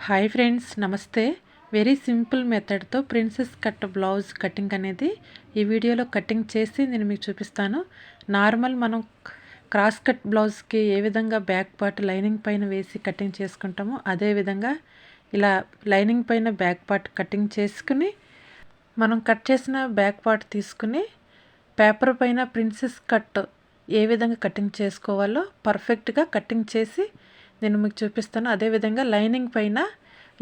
Hi friends, నమస్తే. Very simple మెథడ్తో princess cut blouse cutting అనేది ఈ వీడియోలో కటింగ్ చేసి నేను మీకు చూపిస్తాను. నార్మల్ మనం క్రాస్ కట్ బ్లౌజ్కి ఏ విధంగా బ్యాక్ పార్ట్ లైనింగ్ పైన వేసి కటింగ్ చేసుకుంటామో అదేవిధంగా ఇలా లైనింగ్ పైన బ్యాక్ పార్ట్ కటింగ్ చేసుకుని మనం కట్ చేసిన బ్యాక్ పార్ట్ తీసుకుని పేపర్ పైన ప్రిన్సెస్ కట్ ఏ విధంగా కటింగ్ చేసుకోవాలో పర్ఫెక్ట్గా కటింగ్ చేసి నేను మీకు చూపిస్తాను. అదేవిధంగా లైనింగ్ పైన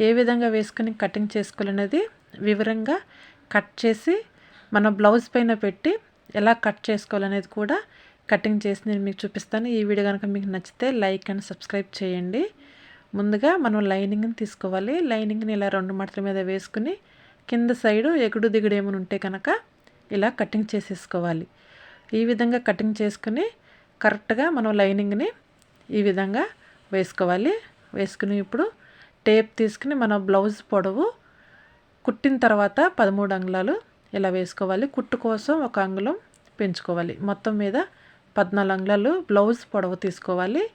ఏ విధంగా వేసుకుని కటింగ్ చేసుకోవాలనేది వివరంగా కట్ చేసి మన బ్లౌజ్ పైన పెట్టి ఎలా కట్ చేసుకోవాలనేది కూడా కటింగ్ చేసి నేను మీకు చూపిస్తాను. ఈ వీడియో కనుక మీకు నచ్చితే లైక్ అండ్ సబ్స్క్రైబ్ చేయండి. ముందుగా మనం లైనింగ్ని తీసుకోవాలి. లైనింగ్ని ఇలా 2 మడతల మీద వేసుకుని కింద సైడు ఎగుడు దిగుడు ఏమైనా ఉంటే కనుక ఇలా కటింగ్ చేసేసుకోవాలి. ఈ విధంగా కటింగ్ చేసుకుని కరెక్ట్గా మనం లైనింగ్ని ఈ విధంగా వేసుకోవాలి. వేసుకుని ఇప్పుడు టేప్ తీసుకుని మన బ్లౌజ్ పొడవు కుట్టిన తర్వాత 13 అంగుళాలు ఇలా వేసుకోవాలి. కుట్టు కోసం 1 అంగుళం పెంచుకోవాలి. మొత్తం మీద 14 అంగుళాలు బ్లౌజ్ పొడవు తీసుకోవాలి.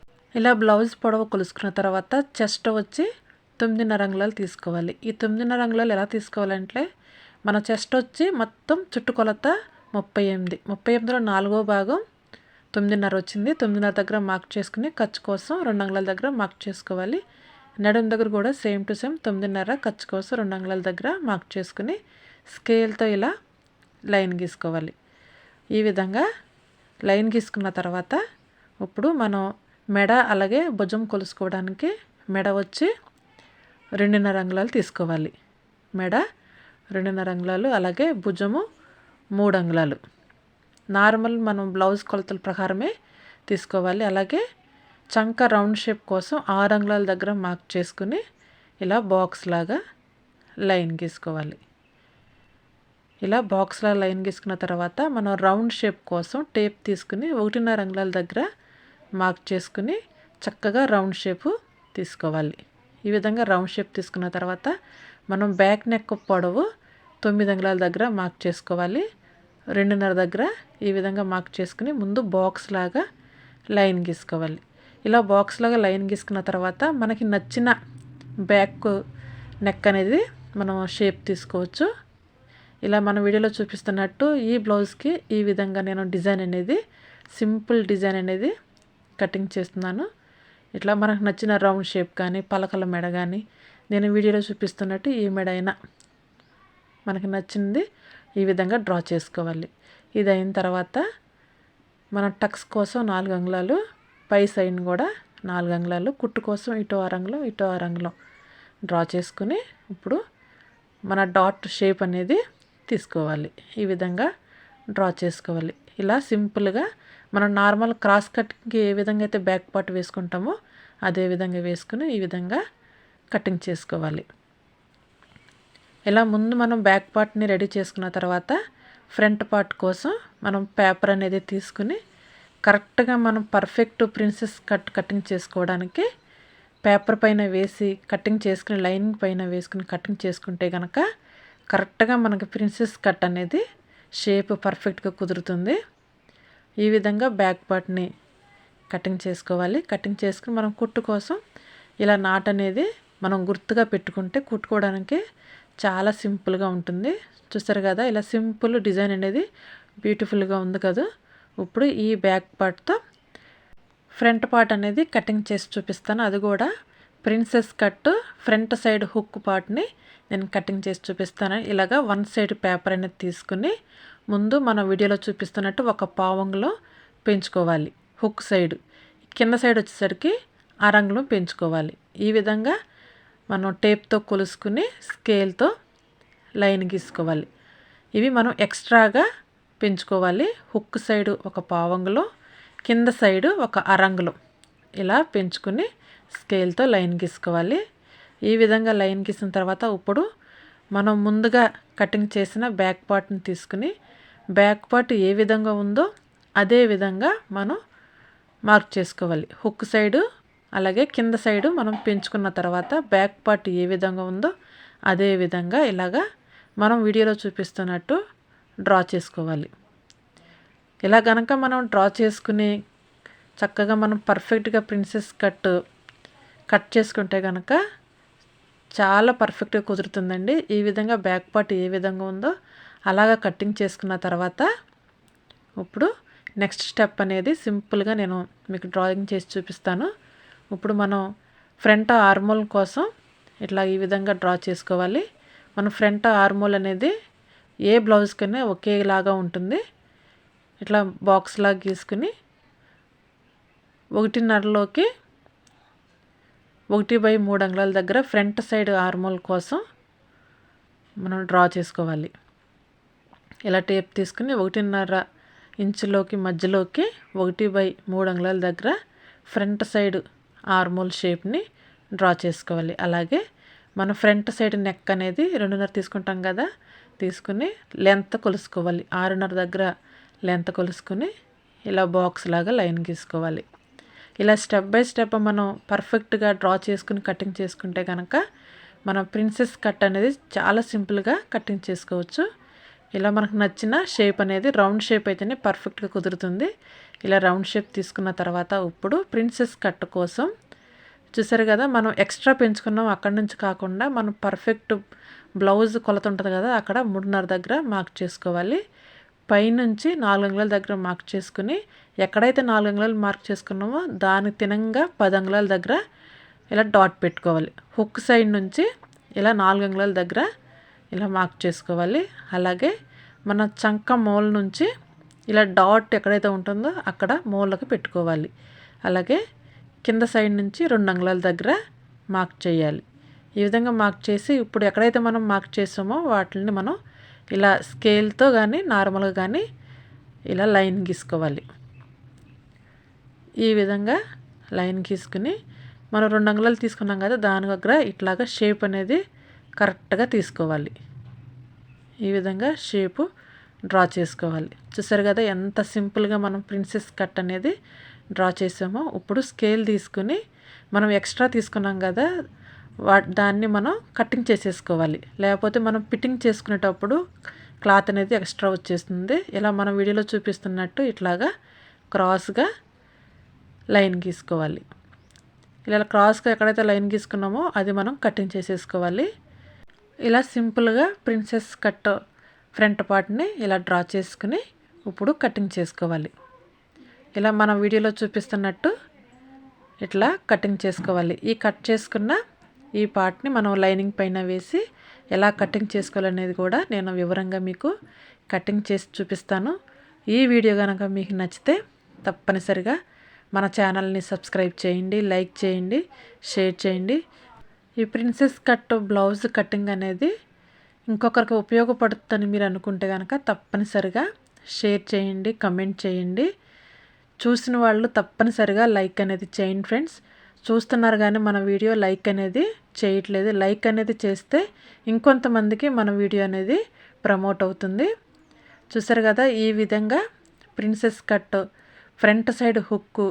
ఇలా బ్లౌజ్ పొడవు కొలుసుకున్న తర్వాత చెస్ట్ వచ్చి 9.5 అంగుళాలు తీసుకోవాలి. ఈ 9.5 అంగుళాలు ఎలా తీసుకోవాలంటే మన చెస్ట్ వచ్చి మొత్తం చుట్టుకొలత 38లో 4వ భాగం 9.5 వచ్చింది. 9.5 దగ్గర మార్క్ చేసుకుని ఖర్చు కోసం 2 అంగుళాల దగ్గర మార్క్ చేసుకోవాలి. నడుము దగ్గర కూడా సేమ్ టు సేమ్ 9.5 ఖర్చు కోసం 2 అంగుళాల దగ్గర మార్క్ చేసుకుని స్కేల్తో ఇలా లైన్ గీసుకోవాలి. ఈ విధంగా లైన్ గీసుకున్న తర్వాత ఇప్పుడు మనం మెడ అలాగే భుజం కొలుసుకోవడానికి మెడ వచ్చి 2.5 అంగుళాలు తీసుకోవాలి. మెడ 2.5 అంగుళాలు అలాగే భుజము 3 అంగుళాలు నార్మల్ మనం బ్లౌజ్ కొలతల ప్రకారమే తీసుకోవాలి. అలాగే చంక రౌండ్ షేప్ కోసం 6 అంగుళాల దగ్గర మార్క్ చేసుకుని ఇలా బాక్స్ లాగా లైన్ గీసుకోవాలి. ఇలా బాక్స్ లాగా లైన్ గీసుకున్న తర్వాత మనం రౌండ్ షేప్ కోసం టేప్ తీసుకుని 1.5 అంగుళాల దగ్గర మార్క్ చేసుకుని చక్కగా రౌండ్ షేపు తీసుకోవాలి. ఈ విధంగా రౌండ్ షేప్ తీసుకున్న తర్వాత మనం బ్యాక్ నెక్ పొడవు 9 అంగుళాల దగ్గర మార్క్ చేసుకోవాలి. 2.5 దగ్గర ఈ విధంగా మార్క్ చేసుకుని ముందు బాక్స్ లాగా లైన్ గీసుకోవాలి. ఇలా బాక్స్ లాగా లైన్ గీసుకున్న తర్వాత మనకి నచ్చిన బ్యాక్ నెక్ అనేది మనం షేప్ తీసుకోవచ్చు. ఇలా మన వీడియోలో చూపిస్తున్నట్టు ఈ బ్లౌజ్కి ఈ విధంగా నేను డిజైన్ అనేది సింపుల్ డిజైన్ అనేది కటింగ్ చేస్తున్నాను. ఇట్లా మనకు నచ్చిన రౌండ్ షేప్ కానీ పలకల మెడ కానీ నేను వీడియోలో చూపిస్తున్నట్టు ఈ మెడ అయినా మనకి నచ్చింది ఈ విధంగా డ్రా చేసుకోవాలి. ఇది అయిన తర్వాత మనం టక్స్ కోసం 4 అంగుళాలు పై సైడ్ కూడా 4 అంగుళాలు కుట్టు కోసం ఇటో 6 అంగుళం ఇటో 6 అంగుళం డ్రా చేసుకుని ఇప్పుడు మన డాట్ షేప్ అనేది తీసుకోవాలి. ఈ విధంగా డ్రా చేసుకోవాలి. ఇలా సింపుల్గా మనం నార్మల్ క్రాస్ కట్కి ఏ విధంగా అయితే బ్యాక్ పార్ట్ వేసుకుంటామో అదే విధంగా వేసుకుని ఈ విధంగా కటింగ్ చేసుకోవాలి. ఇలా ముందు మనం బ్యాక్ పార్ట్ని రెడీ చేసుకున్న తర్వాత ఫ్రంట్ పార్ట్ కోసం మనం పేపర్ అనేది తీసుకుని కరెక్ట్గా మనం పర్ఫెక్ట్ ప్రిన్సెస్ కటింగ్ చేసుకోవడానికి పేపర్ పైన వేసి కటింగ్ చేసుకుని లైనింగ్ పైన వేసుకుని కటింగ్ చేసుకుంటే కనుక కరెక్ట్గా మనకి ప్రిన్సెస్ కట్ అనేది షేప్ పర్ఫెక్ట్గా కుదురుతుంది. ఈ విధంగా బ్యాక్ పార్ట్ని కటింగ్ చేసుకోవాలి. కటింగ్ చేసుకుని మనం కుట్టు కోసం ఇలా నాట్ అనేది మనం గుర్తుగా పెట్టుకుంటే కుట్టుకోవడానికి చాలా సింపుల్గా ఉంటుంది. చూస్తారు కదా, ఇలా సింపుల్ డిజైన్ అనేది బ్యూటిఫుల్గా ఉంది కదా. ఇప్పుడు ఈ బ్యాక్ పార్ట్తో ఫ్రంట్ పార్ట్ అనేది కటింగ్ చేసి చూపిస్తాను. అది కూడా princess cut front side hook పార్ట్ని నేను కటింగ్ చేసి చూపిస్తాను. ఇలాగా 1 సైడ్ పేపర్ అనేది తీసుకుని ముందు మన వీడియోలో చూపిస్తున్నట్టు 1/4 అంగుళం పెంచుకోవాలి. హుక్ సైడ్ కింద సైడ్ వచ్చేసరికి 6 అంగుళం పెంచుకోవాలి. ఈ విధంగా మనం టేప్తో కొలుసుకుని స్కేల్తో లైన్ గీసుకోవాలి. ఇవి మనం ఎక్స్ట్రాగా పెంచుకోవాలి. హుక్ సైడు 1/4 అంగుళం కింద సైడు 1/2 అంగుళం ఇలా పెంచుకుని స్కేల్తో లైన్ గీసుకోవాలి. ఈ విధంగా లైన్ గీసిన తర్వాత ఇప్పుడు మనం ముందుగా కటింగ్ చేసిన బ్యాక్ పార్ట్ని తీసుకుని బ్యాక్ పార్ట్ ఏ విధంగా ఉందో అదే విధంగా మనం మార్క్ చేసుకోవాలి. హుక్ సైడు అలాగే కింద సైడు మనం పెంచుకున్న తర్వాత బ్యాక్ పార్ట్ ఏ విధంగా ఉందో అదే విధంగా ఇలాగా మనం వీడియోలో చూపిస్తున్నట్టు డ్రా చేసుకోవాలి. ఇలా కనుక మనం డ్రా చేసుకుని చక్కగా మనం పర్ఫెక్ట్గా ప్రిన్సెస్ కట్ చేసుకుంటే కనుక చాలా పర్ఫెక్ట్గా కుదురుతుందండి. ఈ విధంగా బ్యాక్ పార్ట్ ఏ విధంగా ఉందో అలాగా కటింగ్ చేసుకున్న తర్వాత ఇప్పుడు నెక్స్ట్ స్టెప్ అనేది సింపుల్గా నేను మీకు డ్రాయింగ్ చేసి చూపిస్తాను. ఇప్పుడు మనం ఫ్రంట్ ఆర్మోల్ కోసం ఇట్లా ఈ విధంగా డ్రా చేసుకోవాలి. మన ఫ్రంట్ ఆర్మోల్ అనేది ఏ బ్లౌజ్కైనా ఒకేలాగా ఉంటుంది. ఇట్లా బాక్స్ లాగా గీసుకుని 1.5లోకి 1/3 అంగుళాల దగ్గర ఫ్రంట్ సైడ్ ఆర్మోల్ కోసం మనం డ్రా చేసుకోవాలి. ఇలా టేప్ తీసుకుని 1.5 ఇంచులోకి మధ్యలోకి 1/3 అంగుళాల దగ్గర ఫ్రంట్ సైడ్ ఆర్మోల్ షేప్ని డ్రా చేసుకోవాలి. అలాగే మన ఫ్రంట్ సైడ్ నెక్ అనేది 2.5 తీసుకుంటాం కదా, తీసుకుని లెంత్ కొలుసుకోవాలి. 6.5 దగ్గర లెంత్ కొలుసుకుని ఇలా బాక్స్ లాగా లైన్ గీసుకోవాలి. ఇలా స్టెప్ బై స్టెప్ మనం పర్ఫెక్ట్గా డ్రా చేసుకుని కటింగ్ చేసుకుంటే కనుక మన ప్రిన్సెస్ కట్ అనేది చాలా సింపుల్గా కటింగ్ చేసుకోవచ్చు. ఇలా మనకు నచ్చిన షేప్ అనేది రౌండ్ షేప్ అయితేనే పర్ఫెక్ట్గా కుదురుతుంది. ఇలా రౌండ్ షేప్ తీసుకున్న తర్వాత ఇప్పుడు ప్రిన్సెస్ కట్ కోసం చూసారు కదా, మనం ఎక్స్ట్రా పెంచుకున్నాం అక్కడి నుంచి కాకుండా మనం పర్ఫెక్ట్ బ్లౌజ్ కొలత ఉంటుంది కదా, అక్కడ 3.5 దగ్గర మార్క్ చేసుకోవాలి. పైనుంచి 4 అంగుళాల దగ్గర మార్క్ చేసుకుని ఎక్కడైతే 4 అంగుళాలు మార్క్ చేసుకున్నామో దానికి తినంగా 10 అంగుళాల దగ్గర ఇలా డాట్ పెట్టుకోవాలి. హుక్ సైడ్ నుంచి ఇలా 4 అంగుళాల దగ్గర ఇలా మార్క్ చేసుకోవాలి. అలాగే మన చంక మూల నుంచి ఇలా డాట్ ఎక్కడైతే ఉంటుందో అక్కడ మూలకు పెట్టుకోవాలి. అలాగే కింద సైడ్ నుంచి 2 అంగుళాల దగ్గర మార్క్ చేయాలి. ఈ విధంగా మార్క్ చేసి ఇప్పుడు ఎక్కడైతే మనం మార్క్ చేసామో వాటిని మనం ఇలా స్కేల్తో కానీ నార్మల్గా కానీ ఇలా లైన్ గీసుకోవాలి. ఈ విధంగా లైన్ గీసుకుని మనం 2 అంగుళాలు తీసుకున్నాం కదా, దాని దగ్గర ఇట్లాగా షేప్ అనేది కరెక్ట్గా తీసుకోవాలి. ఈ విధంగా షేపు డ్రా చేసుకోవాలి. చూసారు కదా ఎంత సింపుల్గా మనం ప్రిన్సెస్ కట్ అనేది డ్రా చేసామో. ఇప్పుడు స్కేల్ తీసుకుని మనం ఎక్స్ట్రా తీసుకున్నాం కదా, దాన్ని మనం కటింగ్ చేసేసుకోవాలి. లేకపోతే మనం ఫిట్టింగ్ చేసుకునేటప్పుడు క్లాత్ అనేది ఎక్స్ట్రా వచ్చేస్తుంది. ఇలా మనం వీడియోలో చూపిస్తున్నట్టు ఇట్లాగా క్రాస్గా లైన్ గీసుకోవాలి. ఇలా క్రాస్గా ఎక్కడైతే లైన్ గీసుకున్నామో అది మనం కటింగ్ చేసేసుకోవాలి. ఇలా సింపుల్గా ప్రిన్సెస్ కట్ ఫ్రంట్ పార్ట్ని ఇలా డ్రా చేసుకుని ఇప్పుడు కటింగ్ చేసుకోవాలి. ఇలా మన వీడియోలో చూపిస్తున్నట్టు ఇట్లా కటింగ్ చేసుకోవాలి. ఈ కట్ చేసుకున్న ఈ పార్ట్ని మనం లైనింగ్ పైన వేసి ఎలా కటింగ్ చేసుకోవాలనేది కూడా నేను వివరంగా మీకు కటింగ్ చేసి చూపిస్తాను. ఈ వీడియో కనుక మీకు నచ్చితే తప్పనిసరిగా మన ఛానల్ని సబ్స్క్రైబ్ చేయండి, లైక్ చేయండి, షేర్ చేయండి. ఈ ప్రిన్సెస్ కట్ బ్లౌజ్ కటింగ్ అనేది ఇంకొకరికి ఉపయోగపడుతుందని మీరు అనుకుంటే కనుక తప్పనిసరిగా షేర్ చేయండి, కమెంట్ చేయండి. చూసిన వాళ్ళు తప్పనిసరిగా లైక్ అనేది చేయండి ఫ్రెండ్స్. చూస్తున్నారు కానీ మన వీడియో లైక్ అనేది చేయట్లేదు. లైక్ అనేది చేస్తే ఇంకొంతమందికి మన వీడియో అనేది ప్రమోట్ అవుతుంది. చూసారు కదా, ఈ విధంగా princess cut front side hook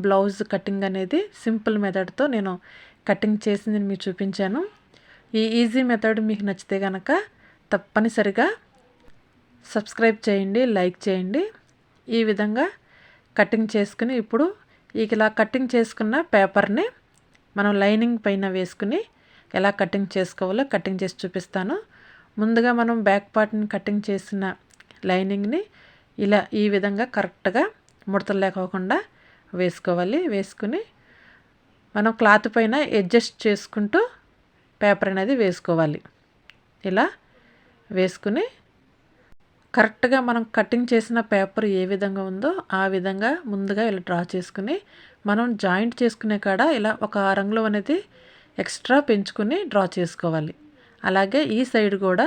blouse cutting అనేది సింపుల్ మెథడ్తో నేను కటింగ్ చేసి నేను మీకు చూపించాను. ఈ ఈజీ మెథడ్ మీకు నచ్చితే కనుక తప్పనిసరిగా సబ్స్క్రైబ్ చేయండి, లైక్ చేయండి. ఈ విధంగా కటింగ్ చేసుకుని ఇప్పుడు ఇలా కటింగ్ చేసుకున్న పేపర్ని మనం లైనింగ్ పైన వేసుకుని ఎలా కటింగ్ చేసుకోవాలో కటింగ్ చేసి చూపిస్తాను. ముందుగా మనం బ్యాక్ పార్ట్ని కటింగ్ చేసిన లైనింగ్ని ఇలా ఈ విధంగా కరెక్ట్గా ముడతలు లేకోకుండా వేసుకోవాలి. వేసుకుని మనం క్లాత్ పైన అడ్జస్ట్ చేసుకుంటూ పేపర్ అనేది వేసుకోవాలి. ఇలా వేసుకుని కరెక్ట్గా మనం కటింగ్ చేసిన పేపర్ ఏ విధంగా ఉందో ఆ విధంగా ముందుగా ఇలా డ్రా చేసుకుని మనం జాయింట్ చేసుకునే కాడ ఇలా ఒక 6 అంగుళం అనేది ఎక్స్ట్రా పెంచుకుని డ్రా చేసుకోవాలి. అలాగే ఈ సైడ్ కూడా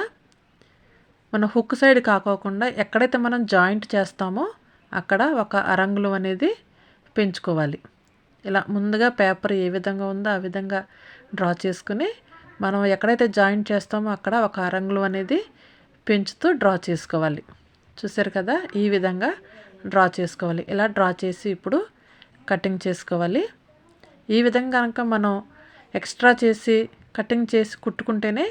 మన హుక్ సైడ్ కాకోకుండా ఎక్కడైతే మనం జాయింట్ చేస్తామో అక్కడ ఒక 6 అంగుళం అనేది పెంచుకోవాలి. ఇలా ముందుగా పేపర్ ఏ విధంగా ఉందో ఆ విధంగా డ్రా చేసుకుని మనం ఎక్కడైతే జాయింట్ చేస్తామో అక్కడ ఒక 6 అంగుళం అనేది పెంచుతూ డ్రా చేసుకోవాలి. చూసారు కదా, ఈ విధంగా డ్రా చేసుకోవాలి. ఇలా డ్రా చేసి ఇప్పుడు కటింగ్ చేసుకోవాలి. ఈ విధంగా కనుక మనం ఎక్స్ట్రా చేసి కటింగ్ చేసి కుట్టుకుంటేనే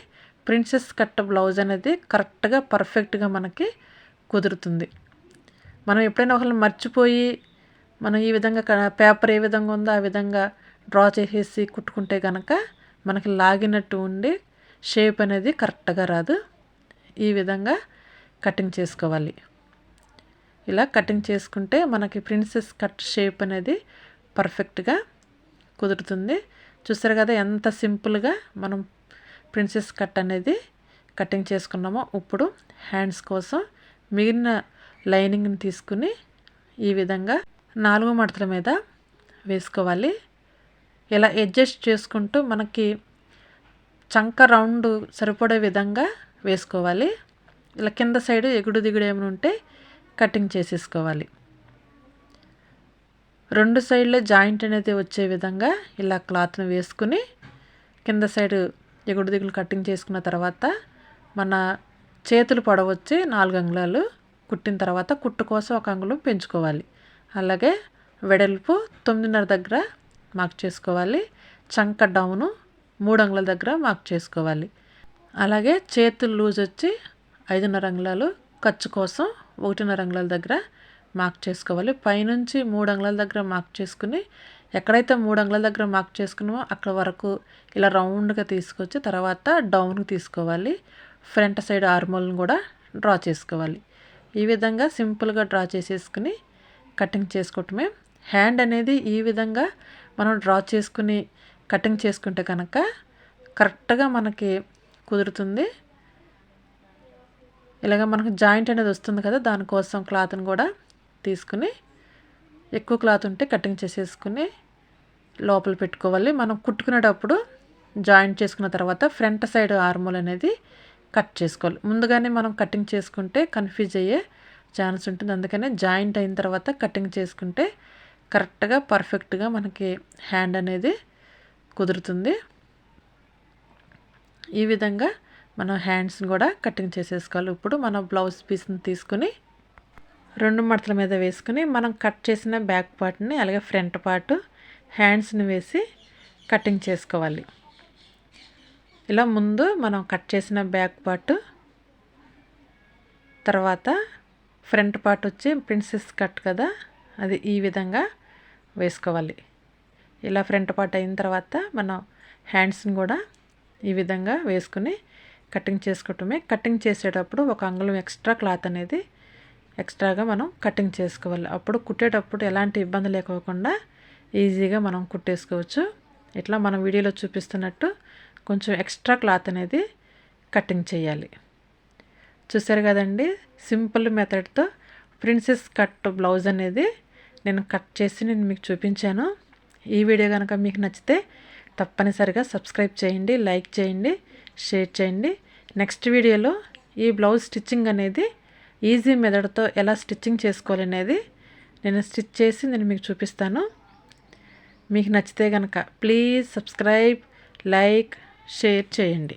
ప్రిన్సెస్ కట్ బ్లౌజ్ అనేది కరెక్ట్గా పర్ఫెక్ట్గా మనకి కుదురుతుంది. మనం ఎప్పుడైనా ఒకళ్ళు మర్చిపోయి మనం ఈ విధంగా పేపర్ ఏ విధంగా ఉందో ఆ విధంగా డ్రా చేసేసి కుట్టుకుంటే కనుక మనకి లాగినట్టు ఉండి షేప్ అనేది కరెక్ట్గా రాదు. ఈ విధంగా కటింగ్ చేసుకోవాలి. ఇలా కటింగ్ చేసుకుంటే మనకి ప్రిన్సెస్ కట్ షేప్ అనేది పర్ఫెక్ట్గా కుదురుతుంది. చూసారు కదా ఎంత సింపుల్గా మనం ప్రిన్సెస్ కట్ అనేది కటింగ్ చేసుకున్నామో. ఇప్పుడు హ్యాండ్స్ కోసం మిగిలిన లైనింగ్ని తీసుకుని ఈ విధంగా 4 మడతల మీద వేసుకోవాలి. ఇలా అడ్జస్ట్ చేసుకుంటూ మనకి చంక రౌండ్ సరిపడే విధంగా వేసుకోవాలి. ఇలా కింద సైడ్ ఎగుడు దిగుడు ఏమైనా ఉంటే కటింగ్ చేసేసుకోవాలి. 2 సైడ్ల జాయింట్ అనేది వచ్చే విధంగా ఇలా క్లాత్ని వేసుకుని కింద సైడ్ ఎగుడు దిగులు కటింగ్ చేసుకున్న తర్వాత మన చేతులు పొడవు వచ్చి 4 అంగుళాలు కుట్టిన తర్వాత కుట్టు కోసం 1 అంగుళం పెంచుకోవాలి. అలాగే వెడల్పు 9.5 దగ్గర మార్క్ చేసుకోవాలి. చంక డౌను 3 అంగుళాల దగ్గర మార్క్ చేసుకోవాలి. అలాగే చేతులు లూజ్ వచ్చి 5.5 అంగుళాలు, ఖర్చు కోసం 1.5 అంగుళాల దగ్గర మార్క్ చేసుకోవాలి. పైనుంచి 3 అంగుళాల దగ్గర మార్క్ చేసుకుని ఎక్కడైతే 3 అంగుళాల దగ్గర మార్క్ చేసుకున్నామో అక్కడ వరకు ఇలా రౌండ్గా తీసుకొచ్చి తర్వాత డౌన్కి తీసుకోవాలి. ఫ్రంట్ సైడ్ ఆర్మోల్ని కూడా డ్రా చేసుకోవాలి. ఈ విధంగా సింపుల్గా డ్రా చేసేసుకుని కటింగ్ చేసుకోవటమే. హ్యాండ్ అనేది ఈ విధంగా మనం డ్రా చేసుకుని కటింగ్ చేసుకుంటే కనుక కరెక్ట్గా మనకి కుదురుతుంది. ఇలాగ మనకు జాయింట్ అనేది వస్తుంది కదా, దానికోసం క్లాత్ని కూడా తీసుకుని ఎక్కువ క్లాత్ ఉంటే కటింగ్ చేసేసుకుని లోపల పెట్టుకోవాలి. మనం కుట్టుకునేటప్పుడు జాయింట్ చేసుకున్న తర్వాత ఫ్రంట్ సైడ్ ఆర్మోల్ అనేది కట్ చేసుకోవాలి. ముందుగానే మనం కటింగ్ చేసుకుంటే కన్ఫ్యూజ్ అయ్యే ఛాన్స్ ఉంటుంది. అందుకనే జాయింట్ అయిన తర్వాత కటింగ్ చేసుకుంటే కరెక్ట్గా పర్ఫెక్ట్గా మనకి హ్యాండ్ అనేది కుదురుతుంది. ఈ విధంగా మనం హ్యాండ్స్ని కూడా కటింగ్ చేసేసుకోవాలి. ఇప్పుడు మనం బ్లౌజ్ పీస్ని తీసుకుని 2 మడతల మీద వేసుకుని మనం కట్ చేసిన బ్యాక్ పార్ట్ని అలాగే ఫ్రంట్ పార్ట్ హ్యాండ్స్ని వేసి కటింగ్ చేసుకోవాలి. ఇలా ముందు మనం కట్ చేసిన బ్యాక్ పార్ట్, తర్వాత ఫ్రంట్ పార్ట్ వచ్చి ప్రిన్సెస్ కట్ కదా, అది ఈ విధంగా వేసుకోవాలి. ఇలా ఫ్రంట్ పార్ట్ అయిన తర్వాత మనం హ్యాండ్స్ని కూడా ఈ విధంగా వేసుకుని కటింగ్ చేసుకోవటమే. కటింగ్ చేసేటప్పుడు 1 అంగుళం ఎక్స్ట్రా క్లాత్ అనేది ఎక్స్ట్రాగా మనం కటింగ్ చేసుకోవాలి. అప్పుడు కుట్టేటప్పుడు ఎలాంటి ఇబ్బంది లేకోకుండా ఈజీగా మనం కుట్టేసుకోవచ్చు. ఇట్లా మనం వీడియోలో చూపిస్తున్నట్టు కొంచెం ఎక్స్ట్రా క్లాత్ అనేది కటింగ్ చేయాలి. చూసారు కదండి, సింపుల్ మెథడ్తో ప్రిన్సెస్ కట్ బ్లౌజ్ అనేది నేను కట్ చేసి నేను మీకు చూపించాను. ఈ వీడియో కనుక మీకు నచ్చితే తప్పనిసరిగా సబ్స్క్రైబ్ చేయండి, లైక్ చేయండి, షేర్ చేయండి. నెక్స్ట్ వీడియోలో ఈ బ్లౌజ్ స్టిచ్చింగ్ అనేది ఈజీ మెథడ్తో ఎలా స్టిచ్చింగ్ చేసుకోవాలనేది నేను స్టిచ్ చేసి నేను మీకు చూపిస్తాను. మీకు నచ్చితే కనుక ప్లీజ్ సబ్స్క్రైబ్, లైక్, షేర్ చేయండి.